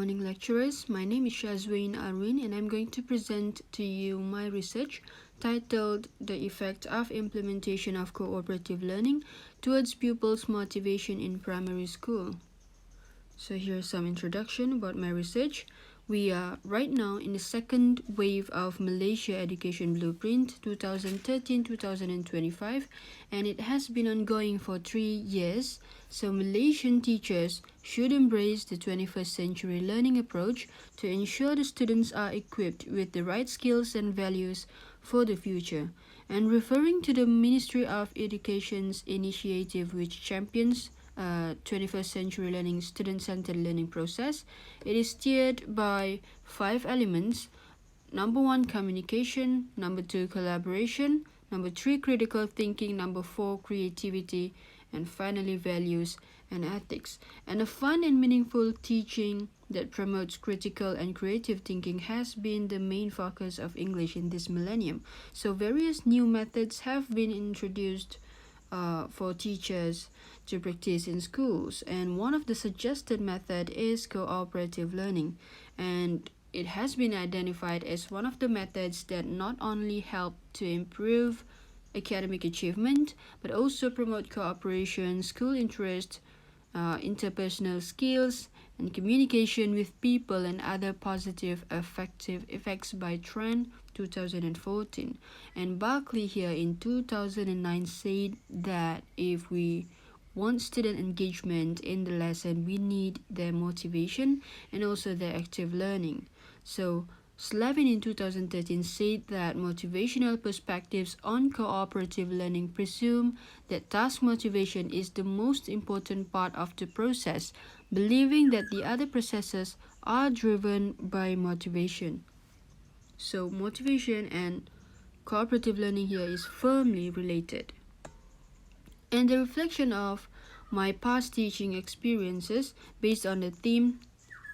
morning lecturers. My name is Shazwin Arwin and I'm going to present to you my research titled The Effect of Implementation of Cooperative Learning Towards Pupils' Motivation in Primary School. So here's some introduction about my research. We are right now in the second wave of Malaysia Education Blueprint 2013-2025 and it has been ongoing for 3 years. So Malaysian teachers should embrace the 21st century learning approach to ensure the students are equipped with the right skills and values for the future. And referring to the Ministry of Education's initiative which champions 21st century learning student-centered learning process, it is steered by 5 elements. Number 1, communication. Number 2, collaboration. Number 3, critical thinking. Number 4, creativity. And finally, values and ethics. And a fun and meaningful teaching that promotes critical and creative thinking has been the main focus of English in this millennium. So various new methods have been introduced for teachers to practice in schools, and one of the suggested method is cooperative learning, and it has been identified as one of the methods that not only help to improve academic achievement but also promote cooperation, school interest, interpersonal skills, and communication with people and other positive effective effects by Trend 2014. And Barclay here in 2009 said that if we want student engagement in the lesson, we need their motivation and also their active learning. So Slavin in 2013 said that motivational perspectives on cooperative learning presume that task motivation is the most important part of the process, believing that the other processes are driven by motivation. So motivation and cooperative learning here is firmly related. And the reflection of my past teaching experiences based on the theme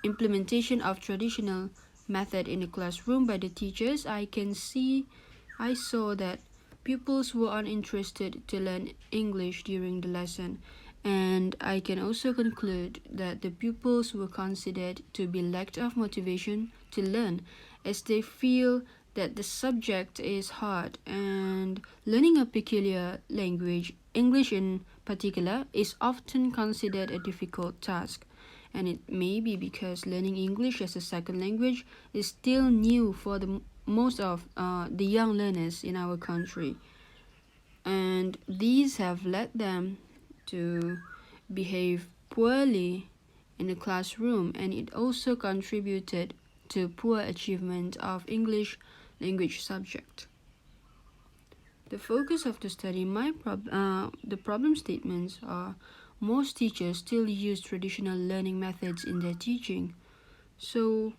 implementation of traditional method in the classroom by the teachers, I saw that pupils were uninterested to learn English during the lesson, and I can also conclude that the pupils were considered to be lack of motivation to learn as they feel that the subject is hard, and learning a peculiar language, English in particular, is often considered a difficult task. And it may be because learning English as a second language is still new for the most of the young learners in our country. And these have led them to behave poorly in the classroom, and it also contributed to poor achievement of English language subject. The focus of the study, the problem statements are most teachers still use traditional learning methods in their teaching. So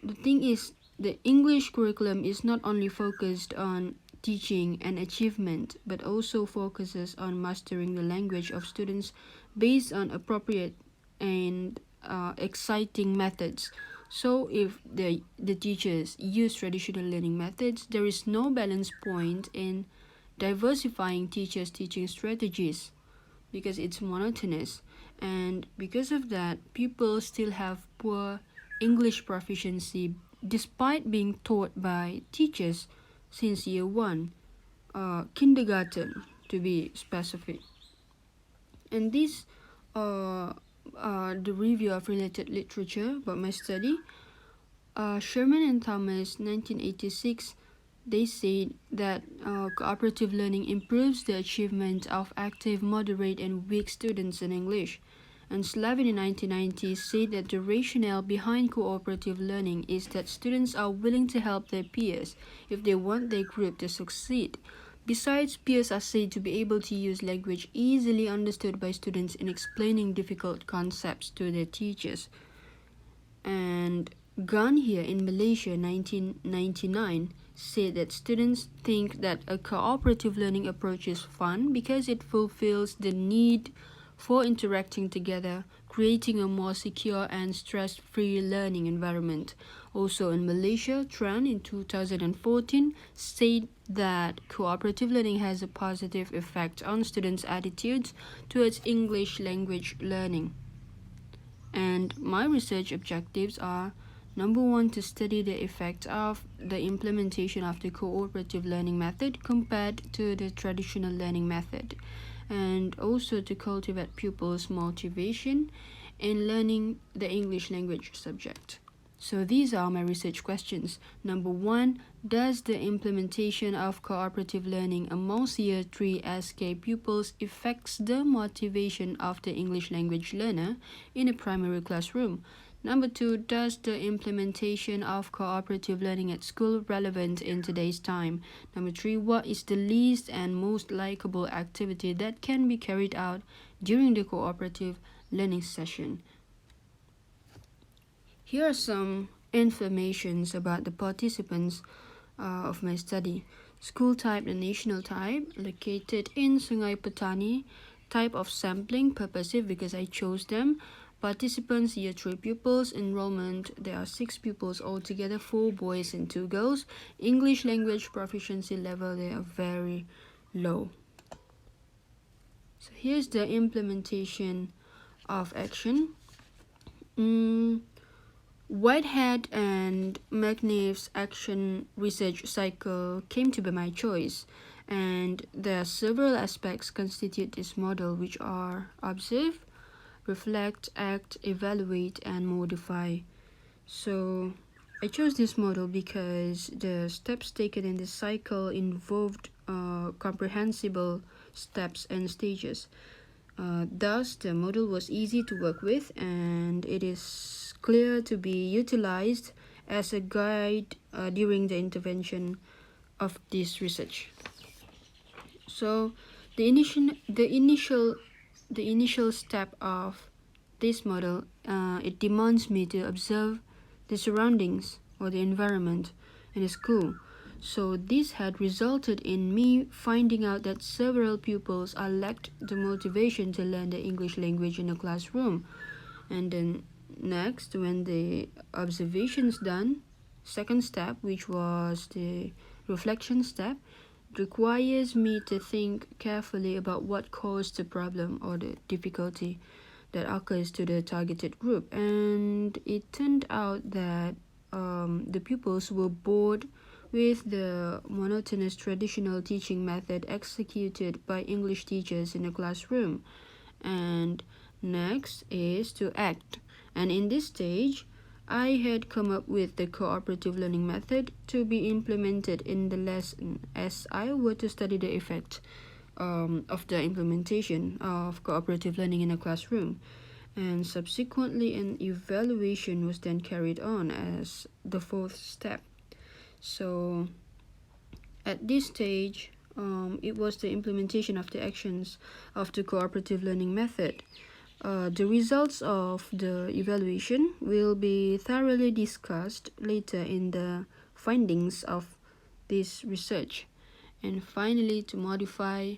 the thing is, the English curriculum is not only focused on teaching and achievement, but also focuses on mastering the language of students based on appropriate and exciting methods. So if the teachers use traditional learning methods, there is no balance point in diversifying teachers' teaching strategies because it's monotonous. And because of that, pupils still have poor English proficiency despite being taught by teachers since year 1, kindergarten to be specific. And this the review of related literature about my study. Sherman and Thomas, 1986, they said that cooperative learning improves the achievement of active, moderate, and weak students in English. And Slavin in 1990 said that the rationale behind cooperative learning is that students are willing to help their peers if they want their group to succeed. Besides, peers are said to be able to use language easily understood by students in explaining difficult concepts to their teachers. And Gan here in Malaysia, 1999, said that students think that a cooperative learning approach is fun because it fulfills the need for interacting together, creating a more secure and stress-free learning environment. Also in Malaysia, Tran in 2014 said that cooperative learning has a positive effect on students' attitudes towards English language learning. And my research objectives are: number one, to study the effect of the implementation of the cooperative learning method compared to the traditional learning method, and also to cultivate pupils' motivation in learning the English language subject. So these are my research questions. Number one, does the implementation of cooperative learning amongst Year 3 SK pupils affects the motivation of the English language learner in a primary classroom? Number two, does the implementation of cooperative learning at school relevant in today's time? Number three, what is the least and most likable activity that can be carried out during the cooperative learning session? Here are some informations about the participants of my study. School type and national type, located in Sungai Petani. Type of sampling, purposive because I chose them. Participants, Year 3 pupils. Enrollment, there are 6 pupils altogether, 4 boys and 2 girls. English language proficiency level, they are very low. So here's the implementation of action. Whitehead and McNabb's action research cycle came to be my choice, and there are several aspects constitute this model, which are observe, reflect, act, evaluate, and modify. So I chose this model because the steps taken in this cycle involved comprehensible steps and stages. Thus, the model was easy to work with, and it is clear to be utilized as a guide during the intervention of this research. So, the initial step of this model, it demands me to observe the surroundings or the environment in a school. So this had resulted in me finding out that several pupils are lacked the motivation to learn the English language in a classroom. And then next, when the observation's done, second step, which was the reflection step, requires me to think carefully about what caused the problem or the difficulty that occurs to the targeted group. And it turned out that the pupils were bored with the monotonous traditional teaching method executed by English teachers in a classroom. And next is to act. And in this stage, I had come up with the cooperative learning method to be implemented in the lesson as I were to study the effect of the implementation of cooperative learning in a classroom. And subsequently, an evaluation was then carried on as the fourth step. So at this stage, it was the implementation of the actions of the cooperative learning method. The results of the evaluation will be thoroughly discussed later in the findings of this research. And finally, to modify,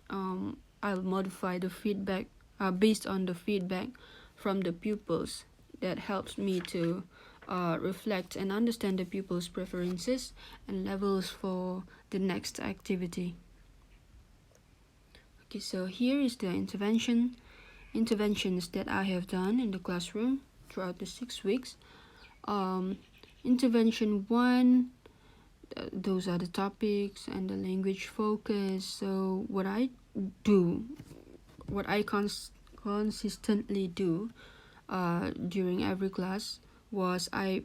I'll modify the feedback based on the feedback from the pupils. That helps me to reflect and understand the pupils' preferences and levels for the next activity. Okay, so here is the interventions that I have done in the classroom throughout the 6 weeks. Intervention 1, those are the topics and the language focus. So what I consistently do during every class was I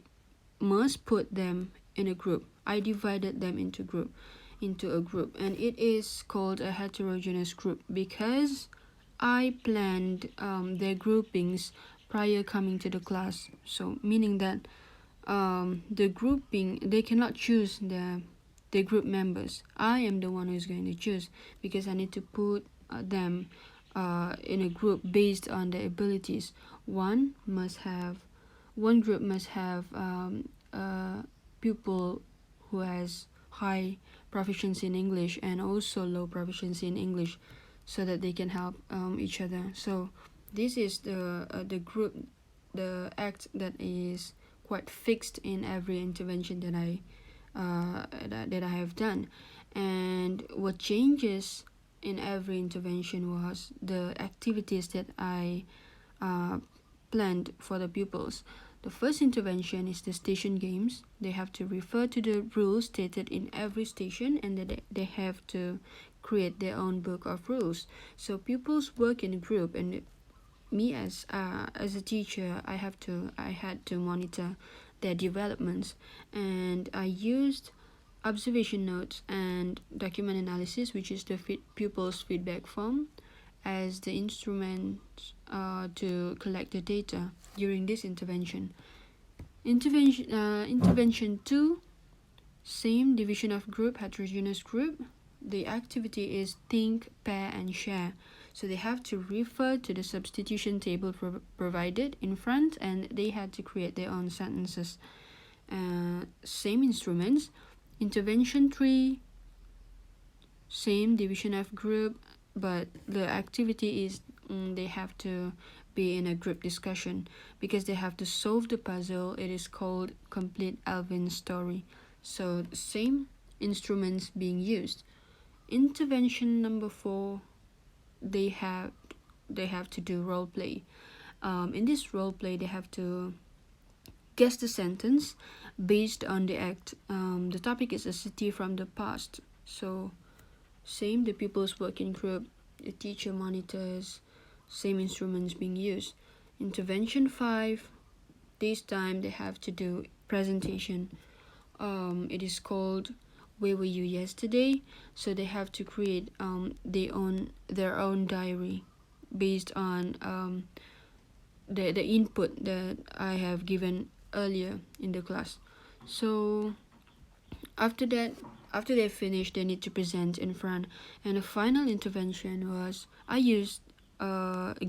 must put them in a group. I divided them into a group, and it is called a heterogeneous group because I planned their groupings prior coming to the class. So meaning that the grouping, they cannot choose the group members. I am the one who is going to choose because I need to put them in a group based on their abilities. One group must have a pupil who has high proficiency in English and also low proficiency in English, so that they can help each other. So this is the group, the act that is quite fixed in every intervention that I have done. And what changes in every intervention was the activities that I planned for the pupils. The first intervention is the station games. They have to refer to the rules stated in every station, and they have to create their own book of rules. So pupils work in a group, and me as a teacher, I had to monitor their developments, and I used observation notes and document analysis, which is the pupils feedback form, as the instrument to collect the data during this intervention. Intervention 2, same division of group, heterogeneous group. The activity is think, pair, and share. So they have to refer to the substitution table provided in front, and they had to create their own sentences. Same instruments. Intervention 3, same division of group, but the activity is they have to be in a group discussion because they have to solve the puzzle. It is called Complete Alvin's Story. So same instruments being used. Intervention number 4, they have to do role play. In this role play, they have to guess the sentence based on the act. The topic is a city from the past. So same, the pupils working group, the teacher monitors, same instruments being used. Intervention 5, this time they have to do presentation. It is called Where Were You Yesterday? So they have to create their own diary based on the input that I have given earlier in the class. So after they finish, they need to present in front. And the final intervention was I used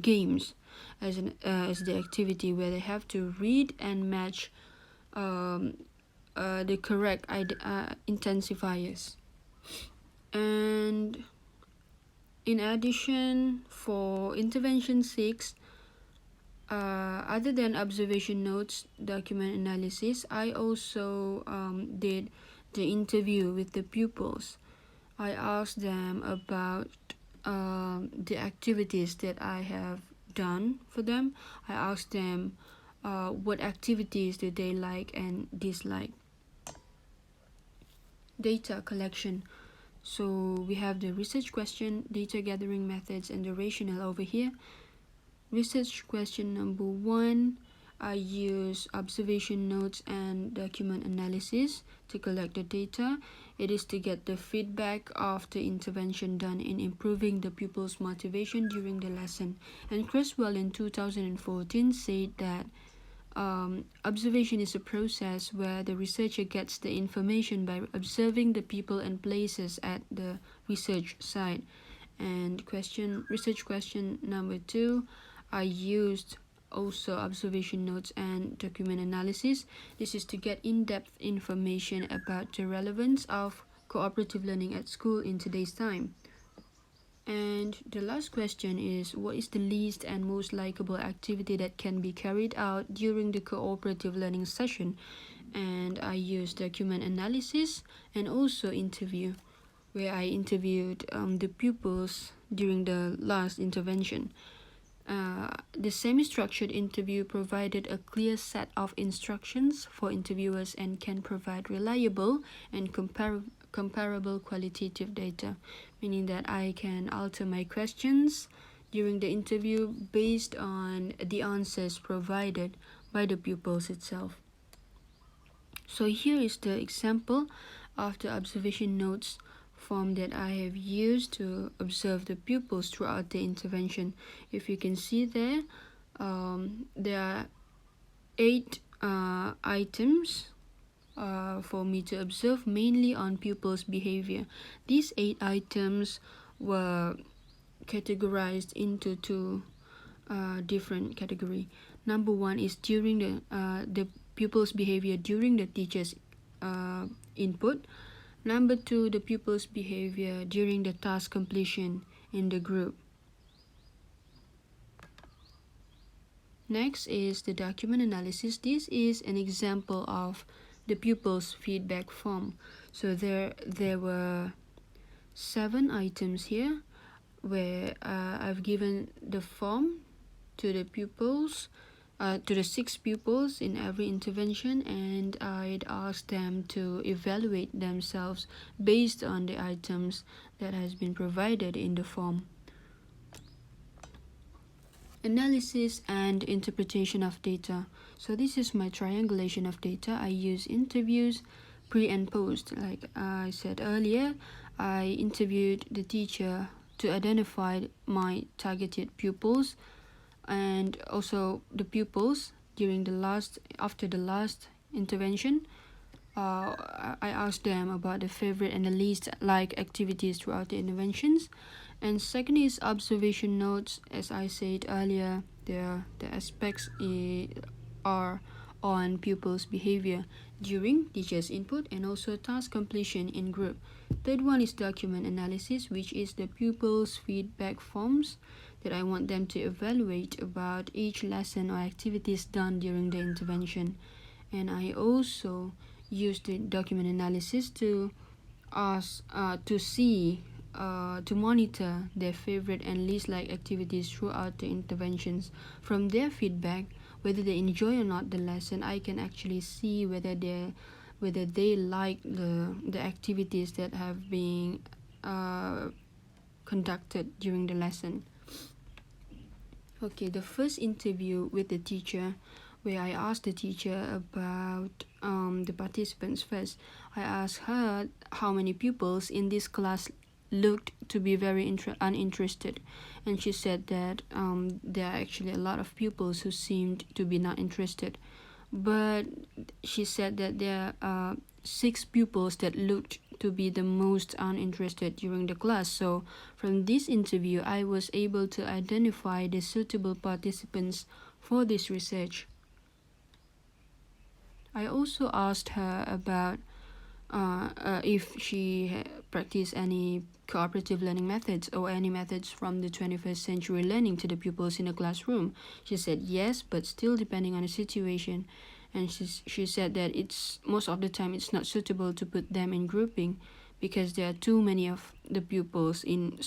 games as the activity where they have to read and match the correct intensifiers. And in addition, for intervention 6, other than observation notes, document analysis, I also did the interview with the pupils. I asked them about the activities that I have done for them. I asked them what activities do they like and dislike. Data collection. So we have the research question, data gathering methods, and the rationale over here. Research question number 1, I use observation notes and document analysis to collect the data. It is to get the feedback of the intervention done in improving the pupils' motivation during the lesson. And Creswell in 2014 said that observation is a process where the researcher gets the information by observing the people and places at the research site. And research question number 2, I used also observation notes and document analysis. This is to get in-depth information about the relevance of cooperative learning at school in today's time. And the last question is, what is the least and most likable activity that can be carried out during the cooperative learning session? And I used document analysis and also interview, where I interviewed the pupils during the last intervention. The semi-structured interview provided a clear set of instructions for interviewers and can provide reliable and comparable qualitative data, meaning that I can alter my questions during the interview based on the answers provided by the pupils itself. So here is the example of the observation notes form that I have used to observe the pupils throughout the intervention. If you can see there are 8 items for me to observe, mainly on pupils' behavior. These 8 items were categorized into 2 different categories. Number 1 is during the pupils' behavior during the teacher's input. Number 2, the pupils' behavior during the task completion in the group. Next is the document analysis. This is an example of the pupils' feedback form. So there were 7 items here where I've given the form to the pupils to the 6 pupils in every intervention, and I'd ask them to evaluate themselves based on the items that has been provided in the form. Analysis and interpretation of data. So this is my triangulation of data. I use interviews, pre and post. Like I said earlier, I interviewed the teacher to identify my targeted pupils, and also the pupils after the last intervention. I asked them about the favorite and the least liked activities throughout the interventions. And second is observation notes. As I said earlier, the aspects are on pupils' behavior during teacher's input and also task completion in group. Third one is document analysis, which is the pupils' feedback forms that I want them to evaluate about each lesson or activities done during the intervention. And I also use the document analysis to monitor their favorite and least liked activities throughout the interventions. From their feedback, whether they enjoy or not the lesson, I can actually see whether they like the activities that have been conducted during the lesson. Okay, the first interview with the teacher, where I asked the teacher about the participants first. I asked her how many pupils in this class looked to be very uninterested, and she said that there are actually a lot of pupils who seemed to be not interested, but she said that there are 6 pupils that looked to be the most uninterested during the class. So from this interview, I was able to identify the suitable participants for this research. I also asked her about if she practiced any cooperative learning methods or any methods from the 21st century learning to the pupils in the classroom. She said yes, but still depending on the situation. And she said that it's most of the time it's not suitable to put them in grouping because there are too many of the pupils in a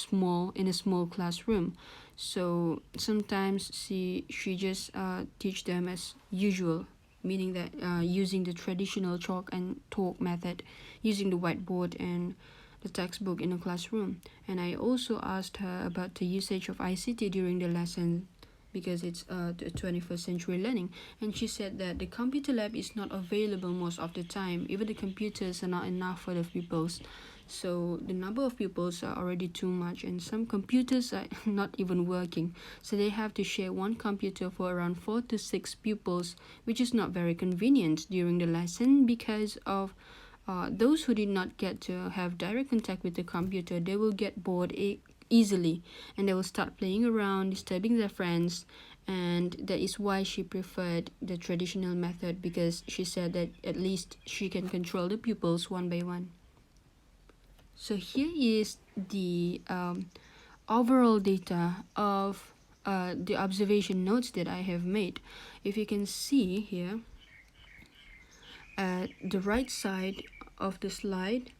small classroom. So sometimes she just teach them as usual, meaning that using the traditional chalk and talk method, using the whiteboard and the textbook in a classroom. And I also asked her about the usage of ICT during the lesson because it's the 21st century learning. And she said that the computer lab is not available most of the time. Even the computers are not enough for the pupils. So the number of pupils are already too much, and some computers are not even working. So they have to share one computer for around 4 to 6 pupils, which is not very convenient during the lesson because of those who did not get to have direct contact with the computer. They will get bored easily, and they will start playing around, disturbing their friends. And that is why she preferred the traditional method, because she said that at least she can control the pupils one by one. So here is the overall data of the observation notes that I have made. If you can see here at the right side of the slide,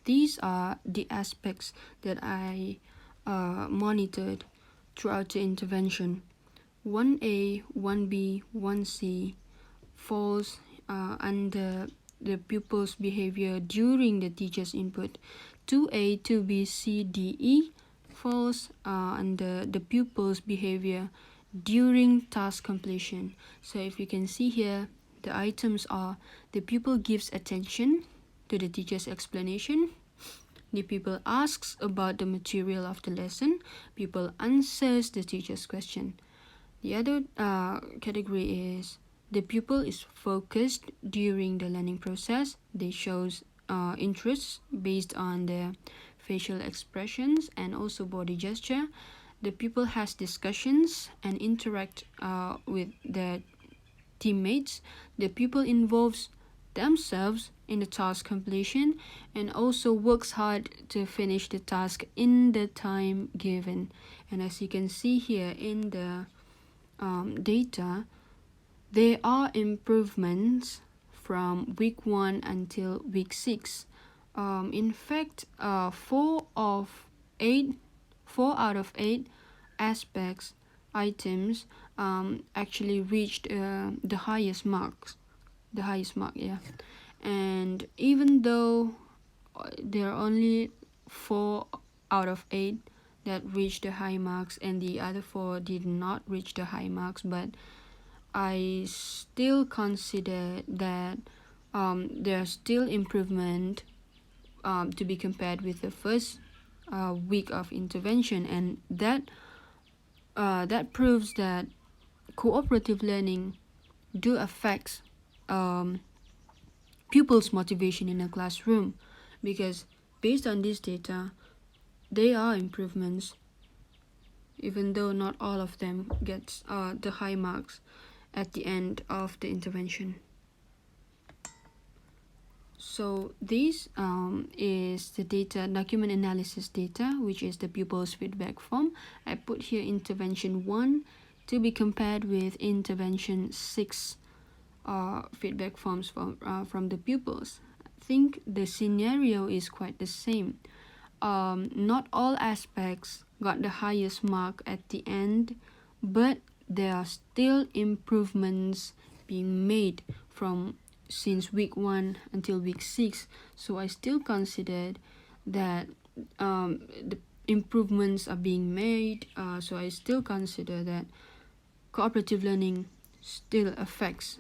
these are the aspects that I monitored throughout the intervention. 1A, 1B, 1C falls under the pupil's behavior during the teacher's input. 2A, 2B, C, D, E falls under the pupil's behavior during task completion. So if you can see here, the items are: the pupil gives attention to the teacher's explanation, the pupil asks about the material of the lesson, pupil answers the teacher's question. The other category is the pupil is focused during the learning process. They shows interest based on their facial expressions and also body gesture. The pupil has discussions and interact with their teammates. The pupil involves themselves in the task completion and also works hard to finish the task in the time given. And as you can see here in the data, there are improvements from week 1 until week 6. In fact, 4 out of 8 aspects, items actually reached the highest marks. The highest mark, yeah. And even though there are only 4 out of 8 that reached the high marks and the other 4 did not reach the high marks, but I still consider that there's still improvement to be compared with the first week of intervention, and that proves that cooperative learning do affect pupils' motivation in a classroom, because based on this data, there are improvements, even though not all of them gets the high marks at the end of the intervention. So this is the data, document analysis data, which is the pupils' feedback form. I put here intervention 1 to be compared with intervention 6 feedback forms from the pupils. I think the scenario is quite the same. Not all aspects got the highest mark at the end, but there are still improvements being made from since week 1 until week 6. So I still considered that the improvements are being made. So I still consider that cooperative learning still affects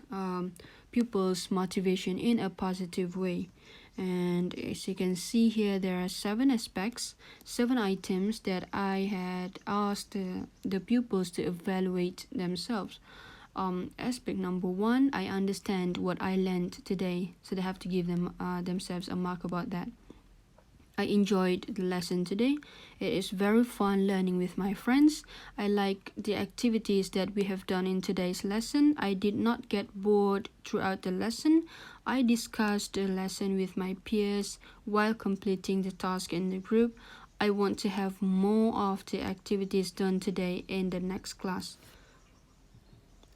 pupils' motivation in a positive way. And as you can see here, there are 7 aspects, 7 items that I had asked the pupils to evaluate themselves. Aspect number 1, I understand what I learned today, so they have to give themselves a mark about that. I enjoyed the lesson today. It is very fun learning with my friends. I like the activities that we have done in today's lesson. I did not get bored throughout the lesson. I discussed the lesson with my peers while completing the task in the group. I want to have more of the activities done today in the next class.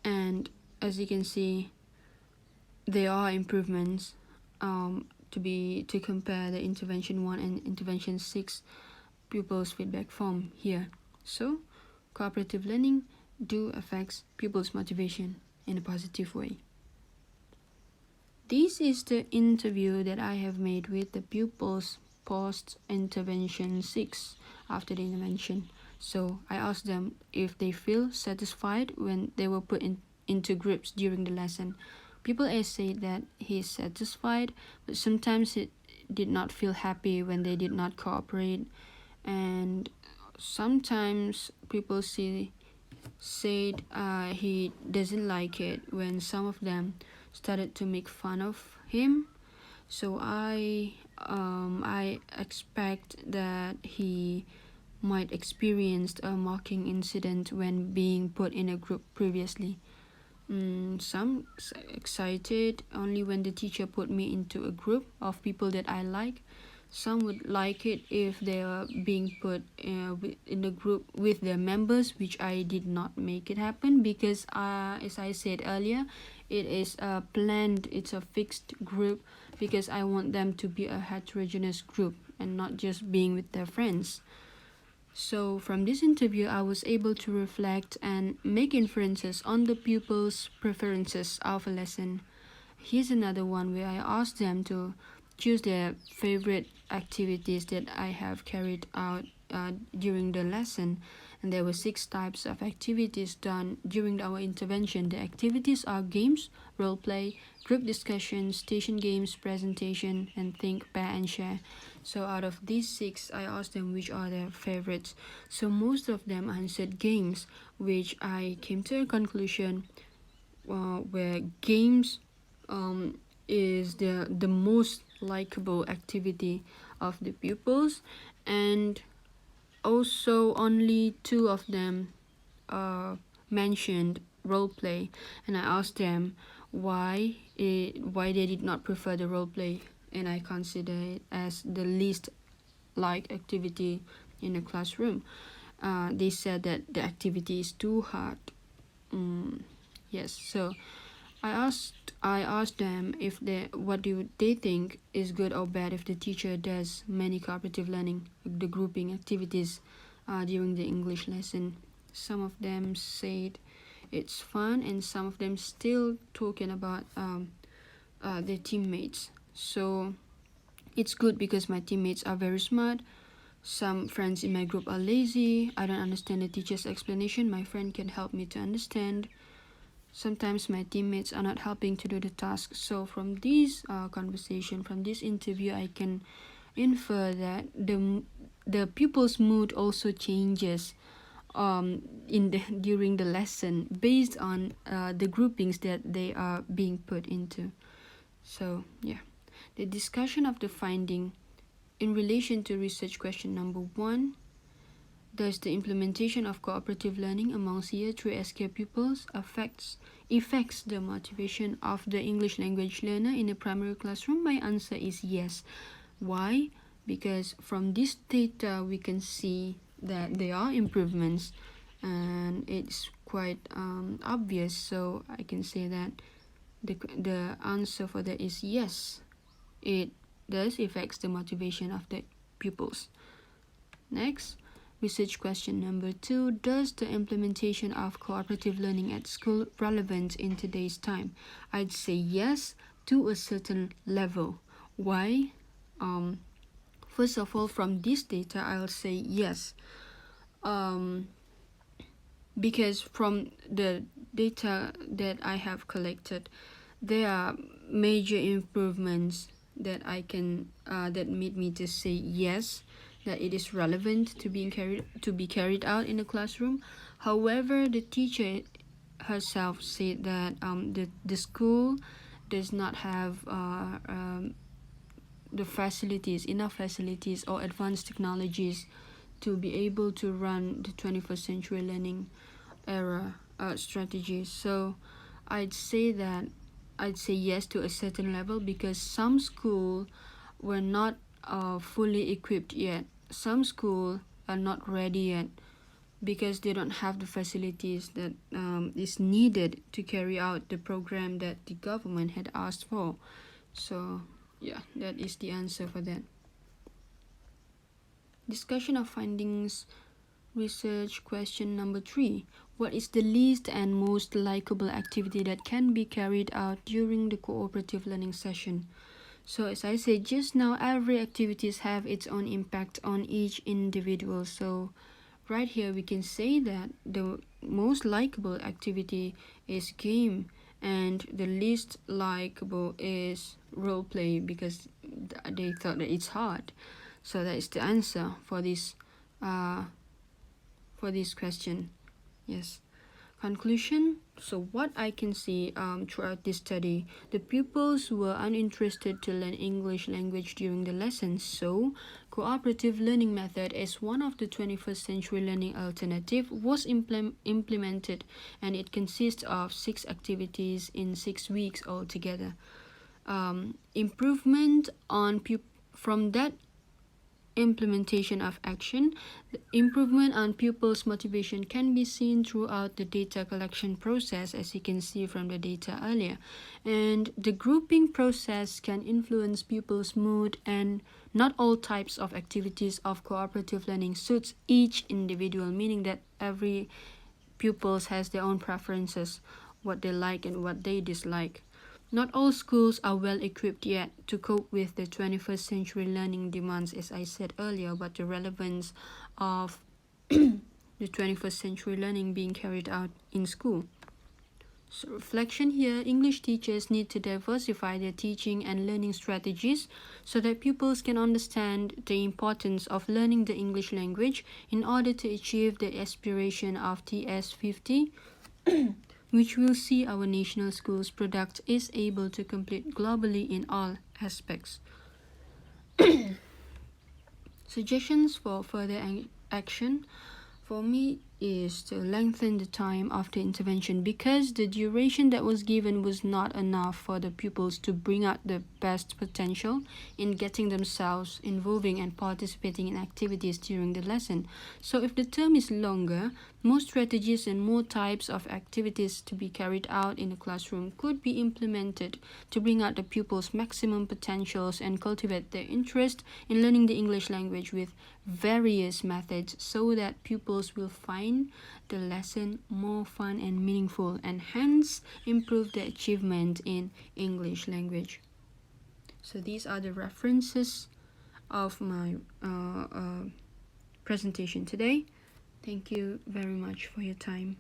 And as you can see, there are improvements to compare the intervention 1 and intervention 6 pupils' feedback form here. So cooperative learning do affects pupils' motivation in a positive way. This is the interview that I have made with the pupils post intervention 6 after the intervention. So I asked them if they feel satisfied when they were put into groups during the lesson. People A said that he is satisfied, but sometimes he did not feel happy when they did not cooperate. And sometimes people C said he doesn't like it when some of them started to make fun of him. So I expect that he might experience a mocking incident when being put in a group previously. Some excited only when the teacher put me into a group of people that I like. Some would like it if they are being put in a group with their members, which I did not make it happen because, as I said earlier, it is planned, it's a fixed group because I want them to be a heterogeneous group and not just being with their friends. So from this interview, I was able to reflect and make inferences on the pupils' preferences of a lesson. Here's another one where I asked them to choose their favorite activities that I have carried out during the lesson. And there were 6 types of activities done during our intervention. The activities are games, role play, group discussion, station games, presentation, and think, pair, and share. So out of these 6, I asked them which are their favorites. So most of them answered games, which I came to a conclusion where games is the most likable activity of the pupils, and also only 2 of them mentioned role play, and I asked them why they did not prefer the role play, and I consider it as the least liked activity in the classroom. They said that the activity is too hard. Yes, so I asked them if what do they think is good or bad if the teacher does many cooperative learning, the grouping activities during the English lesson. Some of them said it's fun, and some of them still talking about their teammates. So it's good because my teammates are very smart. Some friends in my group are lazy. I don't understand the teacher's explanation. My friend can help me to understand. Sometimes my teammates are not helping to do the task. So from this conversation, from this interview, I can infer that the pupil's mood also changes during the lesson based on the groupings that they are being put into. So yeah, the discussion of the finding in relation to research question number 1. Does the implementation of cooperative learning amongst Year 3 SK pupils affects the motivation of the English language learner in a primary classroom? My answer is yes. Why? Because from this data we can see that there are improvements, and it's quite obvious. So I can say that the answer for that is yes. It does affects the motivation of the pupils. Next, research question number 2. Does the implementation of cooperative learning at school relevant in today's time? I'd say yes to a certain level. Why? First of all, from this data, I'll say yes. Because from the data that I have collected, there are major improvements that I can that made me to say yes, that it is relevant to be carried out in the classroom. However, the teacher herself said that the school does not have enough facilities or advanced technologies to be able to run the 21st century learning era strategies. So I'd say yes to a certain level, because some schools were not fully equipped yet. Some schools are not ready yet because they don't have the facilities that is needed to carry out the program that the government had asked for. So yeah, that is the answer for that. Discussion of findings. Research question number 3. What is the least and most likable activity that can be carried out during the cooperative learning session? So as I said just now, every activities have its own impact on each individual. So right here we can say that the most likable activity is game, and the least likable is role play, because they thought that it's hard. So that is the answer for this question. Yes. Conclusion. So what I can see throughout this study, the pupils were uninterested to learn English language during the lessons. So cooperative learning method as one of the 21st century learning alternative was implemented, and it consists of 6 activities in 6 weeks altogether. Improvement on from that implementation of action, the improvement on pupils' motivation can be seen throughout the data collection process, as you can see from the data earlier. And the grouping process can influence pupils' mood, and not all types of activities of cooperative learning suits each individual, meaning that every pupils has their own preferences, what they like and what they dislike. Not all schools are well equipped yet to cope with the 21st century learning demands, as I said earlier, but the relevance of the 21st century learning being carried out in school. So reflection here, English teachers need to diversify their teaching and learning strategies so that pupils can understand the importance of learning the English language in order to achieve the aspiration of TS50, which will see our national schools product is able to compete globally in all aspects. Suggestions for further action for me is to lengthen the time of the intervention, because the duration that was given was not enough for the pupils to bring out the best potential in getting themselves involving and participating in activities during the lesson. So if the term is longer, more strategies and more types of activities to be carried out in the classroom could be implemented to bring out the pupils' maximum potentials and cultivate their interest in learning the English language with various methods, so that pupils will find find the lesson more fun and meaningful, and hence improve the achievement in English language. So these are the references of my presentation today. Thank you very much for your time.